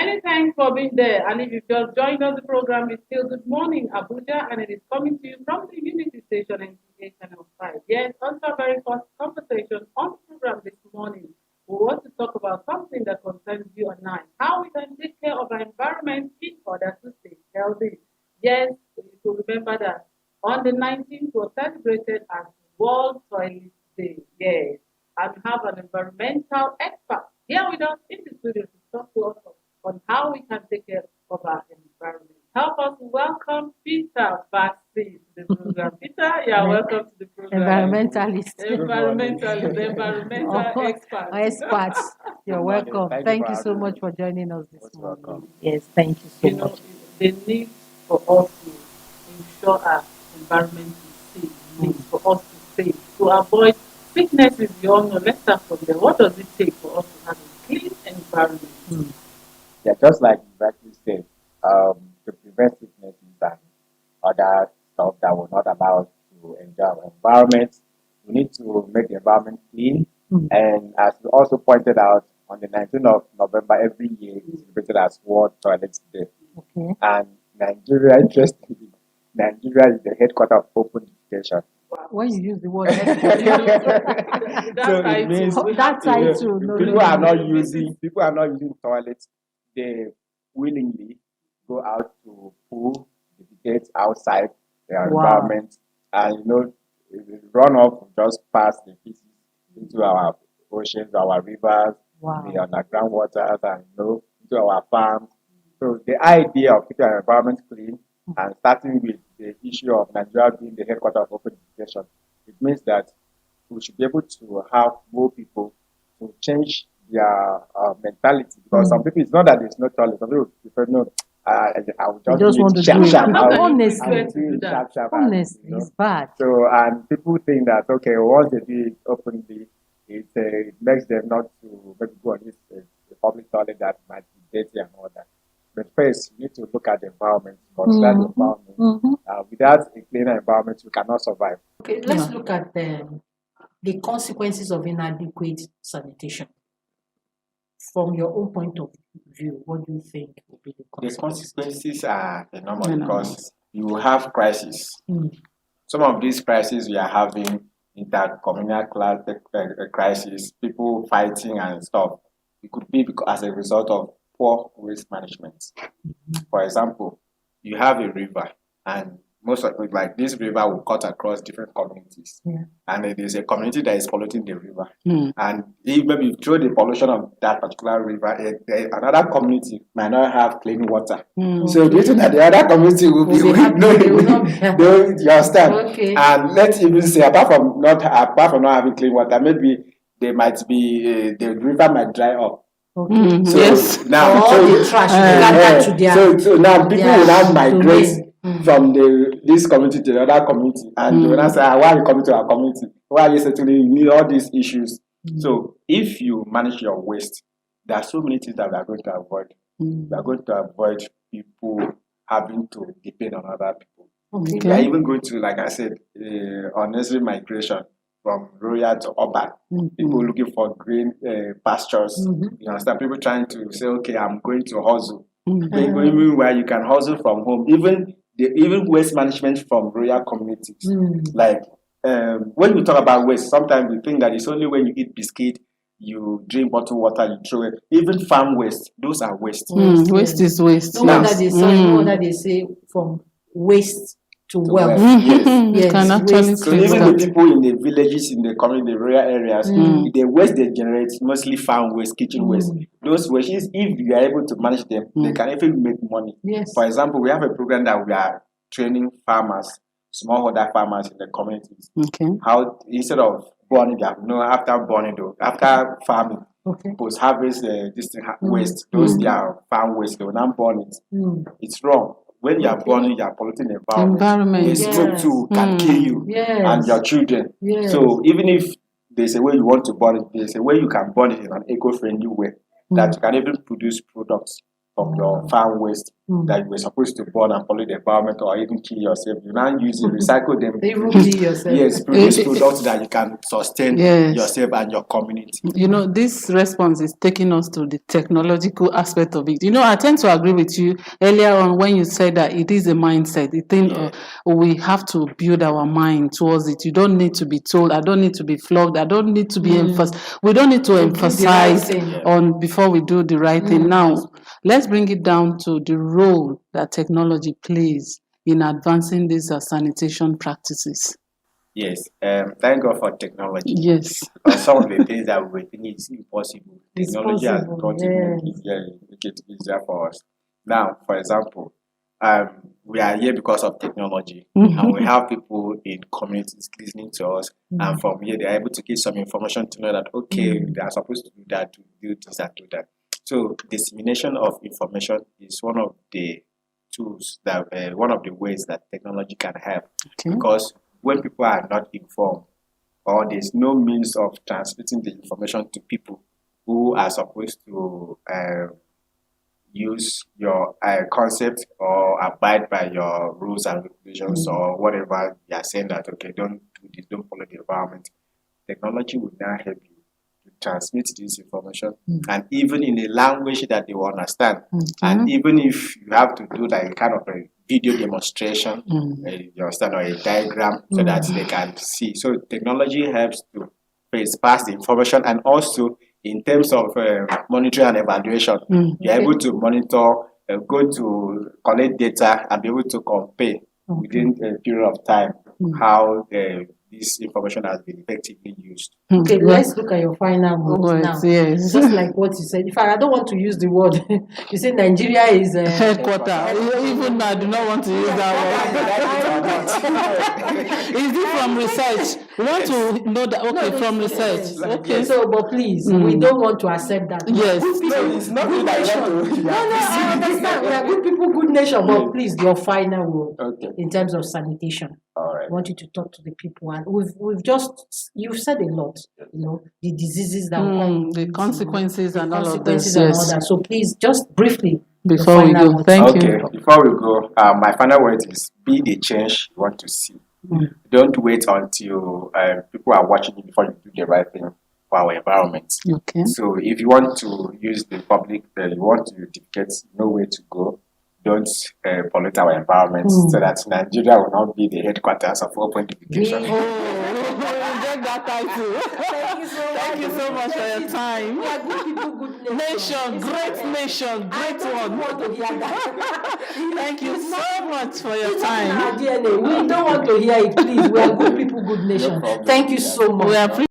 Many thanks for being there. And if you just joined us, the program is still Good Morning Abuja, and it is coming to you from the Unity Station and Channel 5. Yes, on our very first conversation on the program this morning, we want to talk about something that concerns you and I, how we can take care of our environment in order to stay healthy. Yes, you should remember that on the 19th was celebrated as World Toilet Day. Yes, and we have an environmental expert here with us in the studio to talk to us on how we can take care of our environment. Help us welcome Peter Baxi to the program. Peter, you are welcome to the program. Environmentalist. Environmentalist, environmental expert. Experts. You're Good morning. welcome. Thank you Thank for you so having much me. for joining us this Most morning. welcome. Yes, thank you so You know, much. the need for us to ensure our environment is safe, needs for us to save, to avoid sicknesses. You all know. Let's start from there. What does it take for us to have a clean environment? Mm. Yeah, just like you rightly said, to prevent sicknesses and other stuff that will not allow us to enjoy our environment, we need to make the environment clean. Mm. And as you also pointed out, on the 19th of November every year is celebrated as World Toilet Day. Okay. And Nigeria, interestingly, Nigeria is the headquarters of open education. When you use the word So That it means title, we that have to title, no, people no, are no. not using toilets. They willingly go out to pool, defecate outside their Wow. environment, and the runoff will just pass the pieces into our oceans, our rivers, Wow. the underground waters, and into our farms. So the idea of keeping our environment clean and starting with the issue of Nigeria being the headquarters of open education, it means that we should be able to have more people to change their mentality. Because some people, it's not that there's no toilet. Some people prefer, no, I will You just just do want it to sharp, do it. sharp. How can you Honestly, I will prefer to do do it that? sharp, sharp. honestly, it's bad. So, and people think that, okay, once they do it openly, it makes them not to maybe go and use the public toilet that might be dirty and all that. But first, you need to look at the environment, consider the environment. Mhm. Without a cleaner environment, you cannot survive. Okay, let's look at the consequences of inadequate sanitation. From your own point of view, what do you think will be the The consequences? consequences are enormous Enormous. because you have crisis. Mm. Some of these crises we are having, intercommunal crisis, people fighting and stuff. It could be because as a result of poor waste management. For example, you have a river, and most of it, like this river will cut across different communities, Yeah. and it is a community that is polluting the river. Mm. And if maybe you throw the pollution of that particular river, another community might not have clean water. Mm. So the reason that the other community will be Will be happy, no, they will not be happy. you understand? Okay. And let's even say apart from not having clean water, maybe there might be the river might dry up. Okay. So Yes. now, All so the trash will gather to their so now people will now their migrate domain. Mm. from this community to the other community, and they will now say, why are you coming to our community? Why are you settling? You need all these issues. So if you manage your waste, there are so many things that we are going to avoid. We are going to avoid people having to depend on other people. Okay. We are even going to, like I said, unnecessary migration from rural to urban. People looking for green pastures. You understand? People trying to say, okay, I'm going to hustle. Even where you can hustle from home. Even waste management from rural communities. Like when we talk about waste, sometimes we think that it's only when you eat biscuit, you drink bottled water, you throw it. Even farm waste, those are waste. Waste is waste. No wonder Yes. they say, no wonder they say from waste to wealth. wealth. Yes. You Yes, can actually waste. So trace even the that. people in the villages, in the community, the rural areas, the waste they generate mostly farm waste, kitchen waste. Those wastes, if you are able to manage them, they can even make money. Yes. For example, we have a program that we are training farmers, smallholder farmers in the communities, Okay. how instead of burning them, after farming, Okay. post harvest waste, those their farm waste, they will not burn it. It's wrong. When you are burning, you are polluting the environment. The Environment. smoke too can kill you and your children. Yes. So even if there's a way you want to burn it, there's a way you can burn it in an eco-friendly way that you can even produce products from your farm waste that you were supposed to burn and pollute the environment or even kill yourself. You now use it, recycle them. Even kill yourself. Yes, produce products that you can sustain Yes. yourself and your community. You know, this response is taking us to the technological aspect of it. You know, I tend to agree with you earlier on when you said that it is a mindset. The thing we have to build our mind towards it. You don't need to be told. I don't need to be flogged. I don't need to be emphasized. We don't need to emphasize on before we do the right thing. Now, let's bring it down to the role that technology plays in advancing these sanitation practices. Yes, thank God for technology. Yes. Because some of the things that we think is impossible, It's technology has possible, got to make it easier for us. Now, for example, we are here because of technology, and we have people in communities listening to us, and from here they are able to get some information to know that okay, they are supposed to do that, to do this and do that. So, dissemination of information is one of the tools that one of the ways that technology can help, because when people are not informed or there's no means of transmitting the information to people who are supposed to use your concept or abide by your rules and regulations or whatever you are saying that okay, don't do this, don't follow the environment, technology will now help you to transmit this information and even in a language that they will understand. And even if you have to do like kind of a video demonstration, you understand, or a diagram so that they can see. So technology helps to pass the information, and also in terms of monitoring and evaluation, you're able to monitor, go to collect data and be able to compare within a period of time how this information has been effectively used. Okay, let's look at your final words now. Yes. Just like what you said. In fact, I don't want to use the word. You say Nigeria is headquarter. Even I do not want to use that word. Is it from research? We want to know that. Okay, from research. Okay. So, but please, we don't want to accept that. Yes. Good people, No, it's not good that I nation. want to- No, I understand. We are good people, good nation. But please, your final word Okay. in terms of sanitation. All I right. want you to talk to the people, and you've said a lot, the diseases that will come, The consequences the and all of consequences this. and Yes. all that. So please, just briefly, your Before we final go, words. thank Okay, you. before we go, my final word is be the change you want to see. Don't wait until people are watching you before you do the right thing for our environment. Okay. So if you want to use the public, you want to dictate no way to go, don't pollute our environment so that Nigeria will not be the headquarters of open defecation. Get that title. Thank you so much for your time. We are good people, good Nation, great nation, great one. want to hear that. Thank you so much for your It's not in time. our DNA. We don't want to hear it, please. We are good people, good nation. problem. Thank you so much. We appreciate